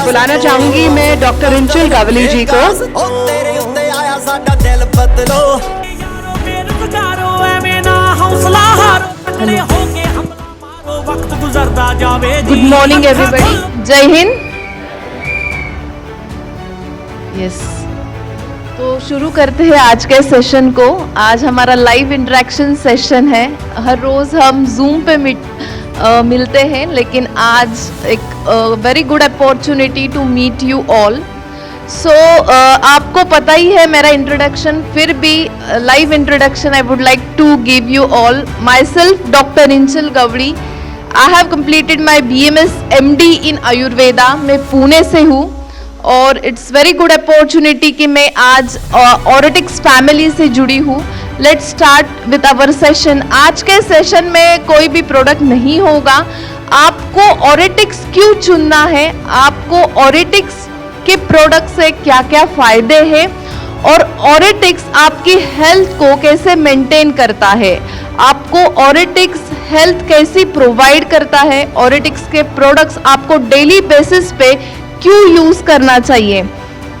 बुलाना चाहूंगी मैं डॉक्टर इंचुल गवली जी को। तेरे उत्ते आया साडा दिल बदलो गुड मॉर्निंग एवरीबॉडी, जय हिंद। यस, तो शुरू करते हैं आज के सेशन को। आज हमारा लाइव इंटरेक्शन सेशन है। हर रोज हम जूम पे मिलते हैं, लेकिन आज एक very good opportunity to meet you all. So आपको पता ही है मेरा इंट्रोडक्शन, फिर भी live introduction I would like to give you all. Myself doctor Inchul Gawali. I have completed my BMS MD in Ayurveda. मैं पुणे से हूँ और इट्स वेरी गुड अपॉर्चुनिटी कि मैं आज ऑरेटिक्स फैमिली से जुड़ी हूँ। Let's start with our session. आज के सेशन में कोई भी प्रोडक्ट नहीं होगा। आपको ऑरेटिक्स क्यों चुनना है, आपको ऑरेटिक्स के प्रोडक्ट से क्या क्या फायदे हैं और ऑरेटिक्स आपकी हेल्थ को कैसे मेंटेन करता है, आपको ऑरेटिक्स हेल्थ कैसी प्रोवाइड करता है, ऑरेटिक्स के प्रोडक्ट्स आपको डेली बेसिस पे क्यों यूज करना चाहिए।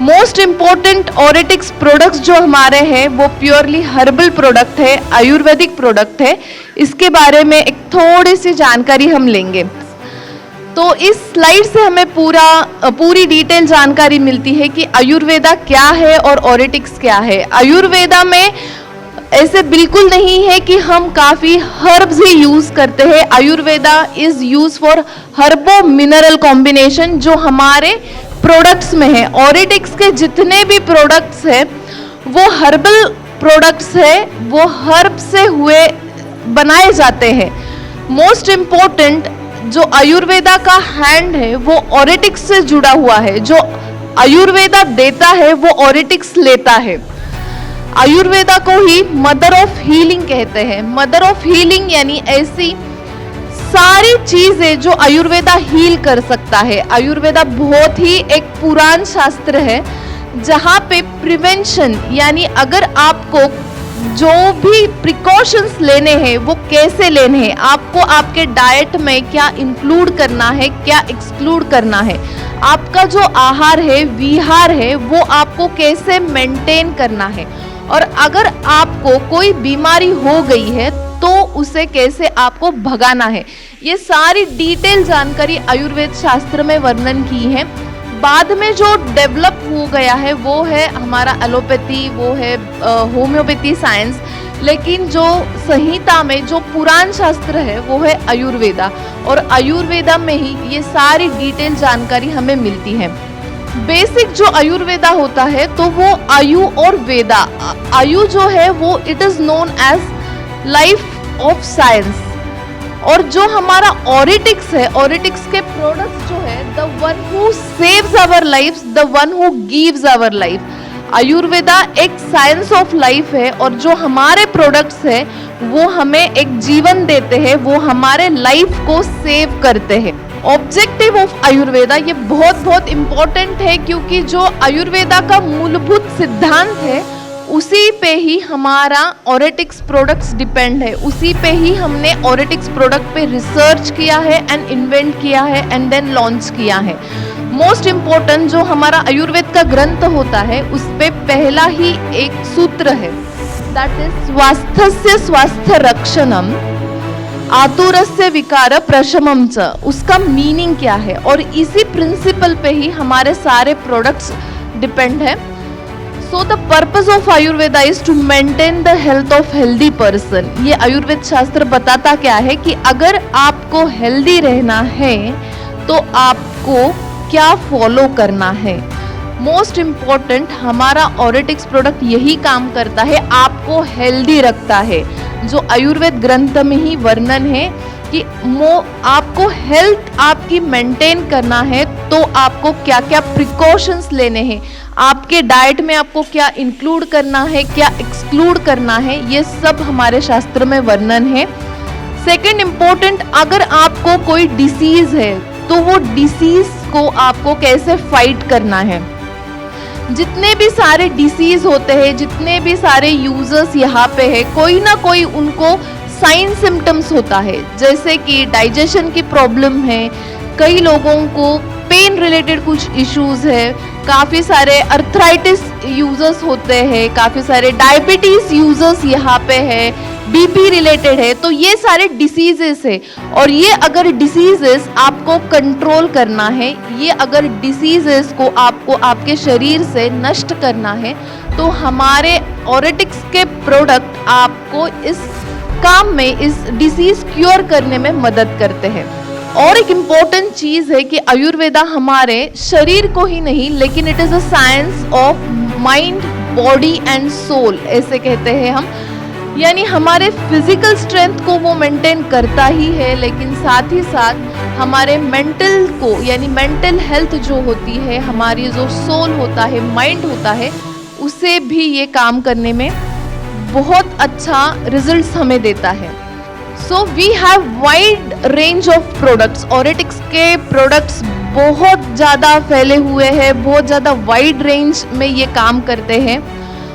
मोस्ट इम्पोर्टेंट ऑरेटिक्स प्रोडक्ट्स जो हमारे हैं वो प्योरली हर्बल प्रोडक्ट है, आयुर्वेदिक प्रोडक्ट है। इसके बारे में एक थोड़ी सी जानकारी हम लेंगे। तो इस स्लाइड से हमें पूरी डिटेल जानकारी मिलती है कि आयुर्वेदा क्या है और ऑरेटिक्स क्या है। आयुर्वेदा में ऐसे बिल्कुल नहीं है कि हम काफ़ी हर्ब्स ही यूज़ करते हैं। Ayurveda is use for हर्बो mineral combination जो हमारे प्रोडक्ट्स में है। ऑरेटिक्स के जितने भी प्रोडक्ट्स हैं वो हर्बल प्रोडक्ट्स है, वो हर्ब से हुए बनाए जाते हैं। मोस्ट इम्पोर्टेंट जो आयुर्वेदा का हैंड है वो ऑरेटिक्स से जुड़ा हुआ है। जो आयुर्वेदा देता है वो ऑरेटिक्स लेता है। आयुर्वेदा को ही मदर ऑफ हीलिंग कहते हैं। मदर ऑफ हीलिंग यानी ऐसी सारी चीजें जो आयुर्वेदा हील कर सकता है। आयुर्वेदा बहुत ही एक पुरान शास्त्र है जहाँ पे प्रिवेंशन यानी अगर आपको जो भी प्रिकॉशंस लेने हैं वो कैसे लेने हैं, आपको आपके डाइट में क्या इंक्लूड करना है, क्या एक्सक्लूड करना है, आपका जो आहार है विहार है वो आपको कैसे मेंटेन करना है, और अगर आपको कोई बीमारी हो गई है तो उसे कैसे आपको भगाना है। ये सारी डिटेल जानकारी आयुर्वेद शास्त्र में वर्णन की है। बाद में जो डेवलप हो गया है वो है हमारा एलोपैथी, वो है होम्योपैथी साइंस, लेकिन जो संहिता में जो पुराण शास्त्र है वो है आयुर्वेदा, और आयुर्वेदा में ही ये सारी डिटेल जानकारी हमें मिलती है। बेसिक जो आयुर्वेदा होता है तो वो आयु और वेदा। आयु जो है वो it is known as life of science, और जो हमारा ऑरेटिक्स है, ऑरेटिक्स के प्रोडक्ट्स जो है the one who saves our life, the one who gives our life. Ayurveda एक साइंस ऑफ लाइफ है और जो हमारे प्रोडक्ट्स है वो हमें एक जीवन देते हैं, वो हमारे लाइफ को सेव करते हैं। ऑब्जेक्टिव ऑफ आयुर्वेदा ये बहुत इम्पोर्टेंट है क्योंकि जो आयुर्वेदा का मूलभूत सिद्धांत है उसी पे ही हमारा ऑरेटिक्स प्रोडक्ट्स डिपेंड है। उसी पे ही हमने ऑरेटिक्स प्रोडक्ट पे रिसर्च किया है एंड इन्वेंट किया है एंड देन लॉन्च किया है। मोस्ट इम्पोर्टेंट जो हमारा आयुर्वेद का ग्रंथ होता है उस पे पहला ही एक सूत्र है, दैट इज स्वास्थ्यस्य स्वास्थ्य रक्षणम आतुरस्य विकार प्रशमम च। उसका मीनिंग क्या है, और इसी प्रिंसिपल पे ही हमारे सारे प्रोडक्ट्स डिपेंड है। So the purpose of Ayurveda is to maintain the health of healthy person। ये आयुर्वेद शास्त्र बताता क्या है कि अगर आपको हेल्दी रहना है तो आपको क्या फॉलो करना है। मोस्ट इम्पॉर्टेंट हमारा ऑरेटिक्स प्रोडक्ट यही काम करता है, आपको हेल्दी रखता है। जो आयुर्वेद ग्रंथ में ही वर्णन है कि आपको हेल्थ आपकी मेंटेन करना है तो आपको क्या क्या प्रिकॉशंस लेने हैं, आपके डाइट में आपको क्या इंक्लूड करना है, क्या एक्सक्लूड करना है, ये सब हमारे शास्त्र में वर्णन है। सेकंड इम्पोर्टेंट, अगर आपको कोई डिसीज है तो वो डिसीज को आपको कैसे फाइट करना है। जितने भी सारे डिसीज होते हैं, जितने भी सारे यूजर्स यहाँ पे है, कोई ना कोई उनको साइन सिम्टम्स होता है, जैसे कि डाइजेशन की प्रॉब्लम है, कई लोगों को पेन रिलेटेड कुछ इश्यूज है, काफ़ी सारे अर्थराइटिस यूजर्स होते हैं, काफ़ी सारे डायबिटीज़ यूजर्स यहाँ पे है, बीपी रिलेटेड है, तो ये सारे डिसीजेस है। और ये अगर डिसीजेस आपको कंट्रोल करना है, ये अगर डिसीजेस को आपको आपके शरीर से नष्ट करना है, तो हमारे ऑरेटिक्स के प्रोडक्ट आपको इस काम में, इस डिसीज क्योर करने में मदद करते हैं। और एक इम्पॉर्टेंट चीज़ है कि आयुर्वेदा हमारे शरीर को ही नहीं, लेकिन it is a science of mind, body and soul, ऐसे कहते हैं हम। यानी हमारे फिजिकल स्ट्रेंथ को वो मेंटेन करता ही है, लेकिन साथ ही साथ हमारे मेंटल को, यानी मेंटल हेल्थ जो होती है, हमारी जो सोल होता है, माइंड होता है, उसे भी ये काम करने में बहुत अच्छा रिजल्ट्स हमें देता है। So we have wide range of products. Auretics के प्रोडक्ट्स बहुत ज़्यादा फैले हुए हैं, बहुत ज़्यादा वाइड रेंज में ये काम करते हैं।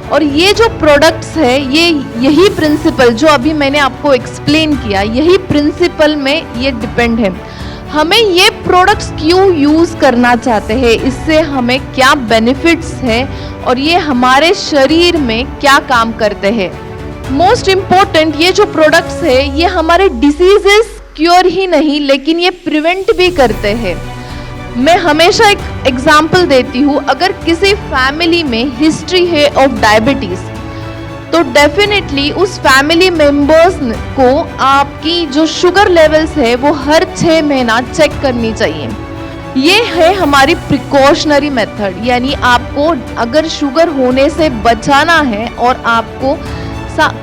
और ये जो प्रोडक्ट्स है, ये यही प्रिंसिपल जो अभी मैंने आपको एक्सप्लेन किया, यही प्रिंसिपल में ये डिपेंड है। हमें ये प्रोडक्ट्स क्यों यूज़ करना चाहते हैं, इससे हमें क्या बेनिफिट्स है और ये हमारे शरीर में क्या काम करते हैं। मोस्ट इम्पोर्टेंट, ये जो प्रोडक्ट्स है ये हमारे डिसीजेस क्योर ही नहीं, लेकिन ये प्रिवेंट भी करते हैं। मैं हमेशा एक एग्जाम्पल देती हूँ, अगर किसी फैमिली में हिस्ट्री है ऑफ डायबिटीज़, तो डेफिनेटली उस फैमिली मेंबर्स को आपकी जो शुगर लेवल्स है वो हर 6 महीना चेक करनी चाहिए। ये है हमारी प्रिकॉशनरी मेथड, यानी आपको अगर शुगर होने से बचाना है और आपको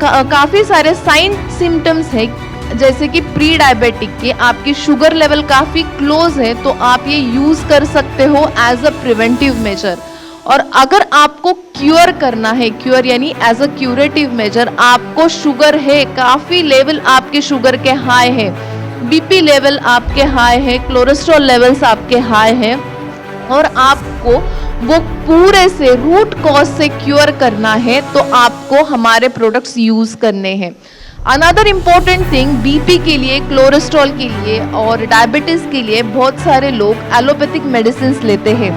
काफ़ी सारे साइन सिम्टम्स है, जैसे कि प्री डायबिटिक के आपकी शुगर लेवल काफ़ी क्लोज है, तो आप ये यूज़ कर सकते हो एज अ प्रिवेंटिव मेजर। और अगर आपको क्योर करना है, क्योर यानी एज अ क्यूरेटिव मेजर, आपको शुगर है, काफ़ी लेवल आपके शुगर के हाई है, बीपी लेवल आपके हाई है, कोलेस्ट्रॉल लेवल्स आपके हाई है, और आपको वो पूरे से रूट कॉज से क्योर करना है, तो आपको हमारे प्रोडक्ट्स यूज़ करने हैं। अनदर इम्पॉर्टेंट थिंग, बीपी के लिए, कोलेस्ट्रॉल के लिए और डायबिटीज़ के लिए बहुत सारे लोग एलोपैथिक मेडिसिन लेते हैं।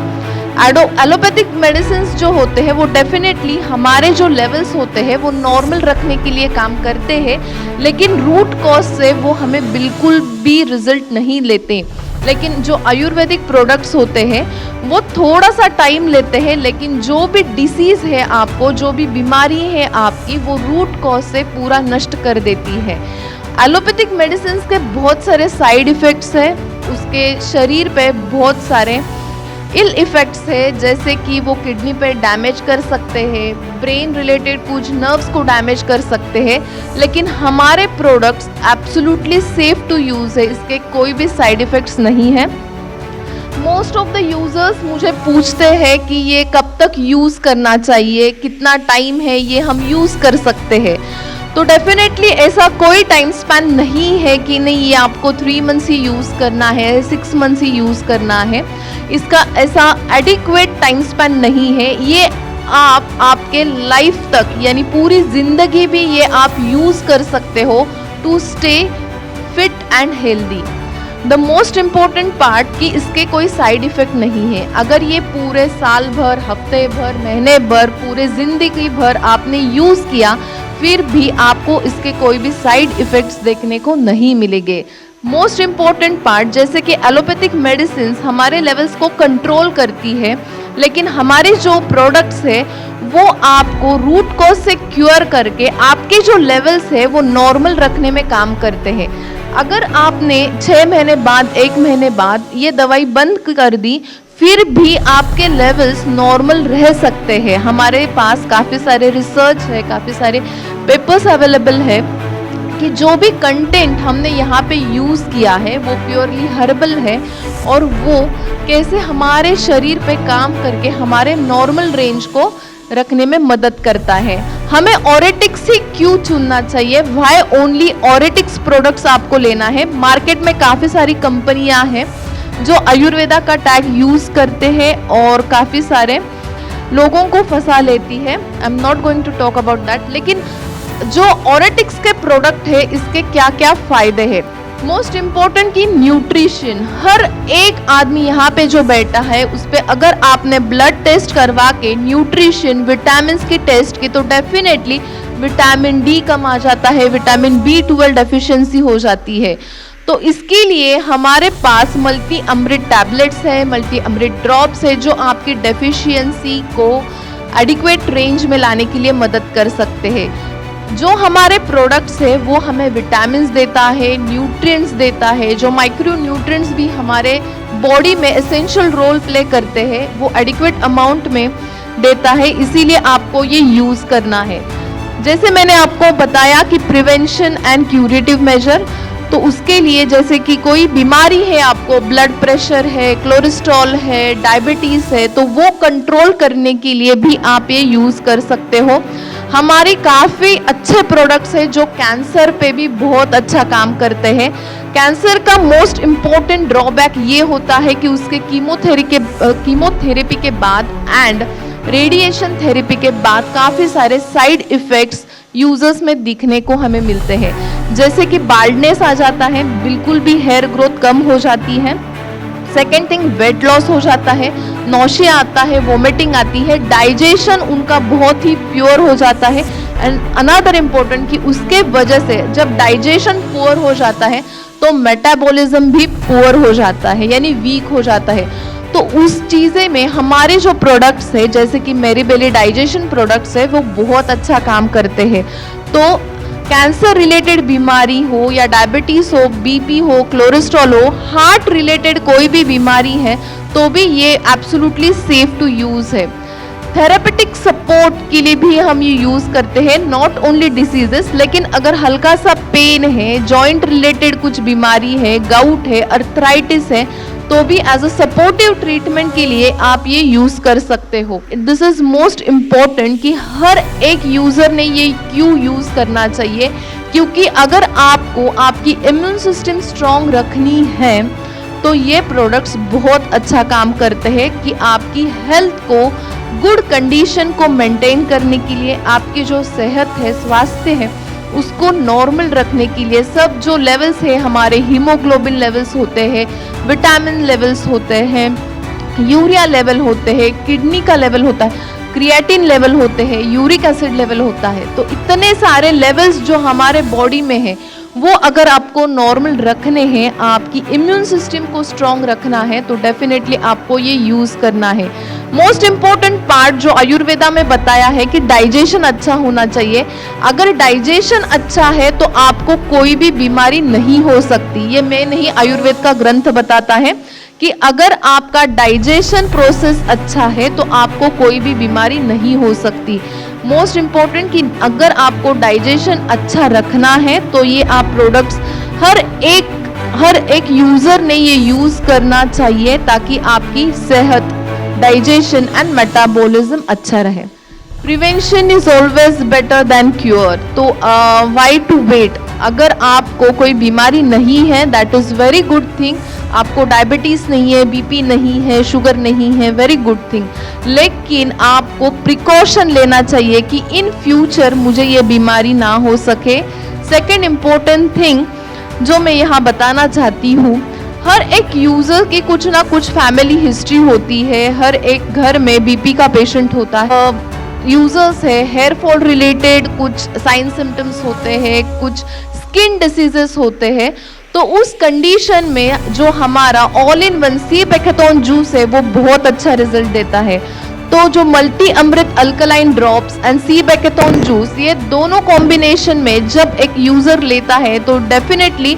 एलोपैथिक मेडिसिन जो होते हैं वो डेफिनेटली हमारे जो लेवल्स होते हैं वो नॉर्मल रखने के लिए काम करते हैं, लेकिन रूट कॉज से वो हमें बिल्कुल भी रिजल्ट नहीं लेते। लेकिन जो आयुर्वेदिक प्रोडक्ट्स होते हैं वो थोड़ा सा टाइम लेते हैं, लेकिन जो भी डिसीज़ है आपको, जो भी बीमारी है आपकी, वो रूट कॉज से पूरा नष्ट कर देती है। एलोपैथिक मेडिसिन के बहुत सारे साइड इफ़ेक्ट्स हैं, उसके शरीर पे बहुत सारे इल इफ़ेक्ट्स है, जैसे कि वो किडनी पे डैमेज कर सकते हैं, ब्रेन रिलेटेड कुछ नर्व्स को डैमेज कर सकते हैं, लेकिन हमारे products absolutely safe to use है, इसके कोई भी साइड इफ़ेक्ट्स नहीं है। मोस्ट ऑफ द यूज़र्स मुझे पूछते हैं कि ये कब तक यूज़ करना चाहिए, कितना टाइम है ये हम यूज़ कर सकते हैं। तो डेफिनेटली ऐसा कोई टाइम स्पैन नहीं है कि नहीं ये आपको 3 मंथ्स ही यूज़ करना है, 6 मंथ्स ही यूज़ करना है। इसका ऐसा एडिक्वेट टाइम स्पैन नहीं है। ये आप आपके लाइफ तक, यानी पूरी ज़िंदगी भी ये आप यूज़ कर सकते हो to stay fit and healthy. The most important part कि इसके कोई साइड इफ़ेक्ट नहीं है। अगर ये पूरे साल भर, हफ्ते भर, महीने भर, पूरे ज़िंदगी भर आपने यूज़ किया, फिर भी आपको इसके कोई भी साइड इफ़ेक्ट्स देखने को नहीं मिलेंगे। मोस्ट इम्पॉर्टेंट पार्ट, जैसे कि एलोपैथिक मेडिसिन हमारे लेवल्स को कंट्रोल करती है, लेकिन हमारे जो प्रोडक्ट्स है वो आपको रूट कॉज से क्योर करके आपके जो लेवल्स है वो नॉर्मल रखने में काम करते हैं। अगर आपने 6 महीने बाद, 1 महीने बाद ये दवाई बंद कर दी, फिर भी आपके लेवल्स नॉर्मल रह सकते हैं। हमारे पास काफ़ी सारे रिसर्च है, काफ़ी सारे पेपर्स अवेलेबल है कि जो भी कंटेंट हमने यहाँ पे यूज़ किया है वो प्योरली हर्बल है, और वो कैसे हमारे शरीर पे काम करके हमारे नॉर्मल रेंज को रखने में मदद करता है। हमें ऑरेटिक्स ही क्यों चुनना चाहिए, वाई ओनली ऑरेटिक्स प्रोडक्ट्स आपको लेना है। मार्केट में काफ़ी सारी कंपनियां हैं जो आयुर्वेदा का टैग यूज़ करते हैं और काफ़ी सारे लोगों को फंसा लेती है। I am not going to talk about that. लेकिन जो ऑरेटिक्स के प्रोडक्ट है इसके क्या क्या फ़ायदे हैं, मोस्ट इम्पोर्टेंट की न्यूट्रिशन। हर एक आदमी यहाँ पे जो बैठा है उस पे अगर आपने ब्लड टेस्ट करवा के न्यूट्रिशन विटामिन की टेस्ट की तो डेफिनेटली विटामिन डी कम आ जाता है, विटामिन B12 डेफिशिएंसी हो जाती है। तो इसके लिए हमारे पास मल्टी अमृत टैबलेट्स है, मल्टी अमृत ड्रॉप्स है जो आपकी डेफिशिएंसी को एडिक्वेट रेंज में लाने के लिए मदद कर सकते हैं। जो हमारे प्रोडक्ट्स है वो हमें विटामिन्स देता है, न्यूट्रिएंट्स देता है, जो माइक्रो न्यूट्रिएंट्स भी हमारे बॉडी में एसेंशियल रोल प्ले करते हैं वो एडिक्वेट अमाउंट में देता है, इसीलिए आपको ये यूज़ करना है। जैसे मैंने आपको बताया कि प्रिवेंशन एंड क्यूरेटिव मेजर, तो उसके लिए जैसे कि कोई बीमारी है, आपको ब्लड प्रेशर है, कोलेस्ट्रॉल है, डायबिटीज़ है, तो वो कंट्रोल करने के लिए भी आप ये यूज़ कर सकते हो। हमारे काफ़ी अच्छे प्रोडक्ट्स हैं जो कैंसर पे भी बहुत अच्छा काम करते हैं। कैंसर का मोस्ट इम्पॉर्टेंट ड्रॉबैक ये होता है कि उसके कीमोथेरेपी के बाद एंड रेडिएशन थेरेपी के बाद काफ़ी सारे साइड इफ़ेक्ट्स यूजर्स में दिखने को हमें मिलते हैं, जैसे कि बाल्डनेस आ जाता है, बिल्कुल भी हेयर ग्रोथ कम हो जाती है। सेकेंड थिंग, वेट लॉस हो जाता है, नौशिया आता है, वोमिटिंग आती है, डाइजेशन उनका बहुत ही प्योर हो जाता है। एंड अनदर इम्पोर्टेंट कि उसके वजह से जब डाइजेशन पुअर हो जाता है तो मेटाबॉलिज्म भी पुअर हो जाता है, यानी वीक हो जाता है। तो उस चीज़ें में हमारे जो प्रोडक्ट्स है जैसे कि मेरी बेली डाइजेशन प्रोडक्ट्स है वो बहुत अच्छा काम करते हैं। तो कैंसर रिलेटेड बीमारी हो या डायबिटीज़ हो, बीपी हो, कोलेस्ट्रॉल हो, हार्ट रिलेटेड कोई भी बीमारी है तो भी ये एब्सोल्युटली सेफ टू यूज़ है। थेरेपेटिक सपोर्ट के लिए भी हम ये यूज़ करते हैं, नॉट ओनली डिसीजेस, लेकिन अगर हल्का सा पेन है, जॉइंट रिलेटेड कुछ बीमारी है, गाउट है, अर्थराइटिस है, तो भी एज अ सपोर्टिव ट्रीटमेंट के लिए आप ये यूज़ कर सकते हो। दिस इज़ मोस्ट इम्पॉर्टेंट कि हर एक यूज़र ने ये क्यों यूज़ करना चाहिए, क्योंकि अगर आपको आपकी इम्यून सिस्टम स्ट्रॉन्ग रखनी है तो ये प्रोडक्ट्स बहुत अच्छा काम करते हैं कि आपकी हेल्थ को गुड कंडीशन को मेंटेन करने के लिए, आपकी जो सेहत है, स्वास्थ्य है, उसको नॉर्मल रखने के लिए सब जो लेवल्स है हमारे, हीमोग्लोबिन लेवल्स होते हैं, विटामिन लेवल्स होते हैं, यूरिया लेवल होते हैं, किडनी का लेवल होता है, क्रिएटिन लेवल होते हैं, यूरिक एसिड लेवल होता है। तो इतने सारे लेवल्स जो हमारे बॉडी में है वो अगर आपको नॉर्मल रखने हैं, आपकी इम्यून सिस्टम को स्ट्रॉन्ग रखना है तो डेफिनेटली आपको ये यूज़ करना है। मोस्ट इम्पॉर्टेंट पार्ट जो आयुर्वेदा में बताया है कि डाइजेशन अच्छा होना चाहिए। अगर डाइजेशन अच्छा है तो आपको कोई भी बीमारी नहीं हो सकती। ये मैं नहीं, आयुर्वेद का ग्रंथ बताता है कि अगर आपका डाइजेशन प्रोसेस अच्छा है तो आपको कोई भी बीमारी नहीं हो सकती। मोस्ट इम्पॉर्टेंट कि अगर आपको डाइजेशन अच्छा रखना है तो ये आप प्रोडक्ट्स हर एक यूज़र ने ये यूज़ करना चाहिए ताकि आपकी सेहत, डाइजेशन एंड मेटाबॉलिज्म अच्छा रहे। Prevention is always better than cure. तो वाई टू वेट? अगर आपको कोई बीमारी नहीं है that is very good thing. आपको डायबिटीज़ नहीं है, बीपी नहीं है, शुगर नहीं है, वेरी गुड थिंग, लेकिन आपको प्रिकॉशन लेना चाहिए कि इन फ्यूचर मुझे ये बीमारी ना हो सके। सेकेंड इम्पोर्टेंट थिंग जो मैं यहाँ बताना चाहती हूँ, हर एक यूज़र की कुछ ना कुछ फैमिली हिस्ट्री होती है। हर एक घर में बीपी का पेशेंट होता है, यूज़र्स है, हेयर फॉल रिलेटेड कुछ साइन सिम्टम्स होते हैं, कुछ स्किन डिसीजेस होते हैं। तो उस कंडीशन में जो हमारा all in one sea buckthorn juice है वो बहुत अच्छा रिजल्ट देता है। तो जो multi Amrit alkaline drops and sea buckthorn juice, ये दोनों कॉम्बिनेशन में जब एक यूज़र लेता है तो definitely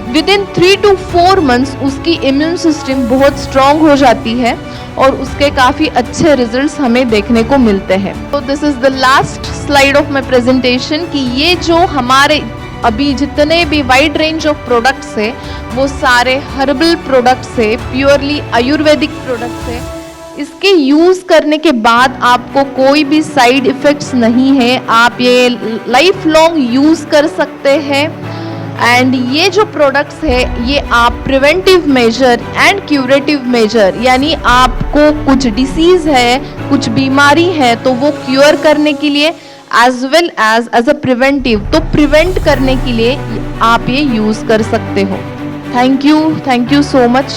with in 3 to 4 months उसकी इम्यून सिस्टम बहुत स्ट्रॉन्ग हो जाती है और उसके काफ़ी अच्छे रिजल्ट्स हमें देखने को मिलते हैं। तो this is the last slide of my presentation कि ये जो हमारे अभी जितने भी वाइड रेंज ऑफ प्रोडक्ट्स है वो सारे हर्बल प्रोडक्ट्स है, प्योरली आयुर्वेदिक प्रोडक्ट्स है। इसके यूज़ करने के बाद आपको कोई भी साइड इफ़ेक्ट्स नहीं है, आप ये लाइफ लॉन्ग यूज़ कर सकते हैं। एंड ये जो प्रोडक्ट्स है ये आप preventive measure and curative measure, यानी आपको कुछ डिसीज़ है, कुछ बीमारी है तो वो क्योर करने के लिए as well as a preventive, तो प्रिवेंट करने के लिए आप ये यूज़ कर सकते हो। Thank you so much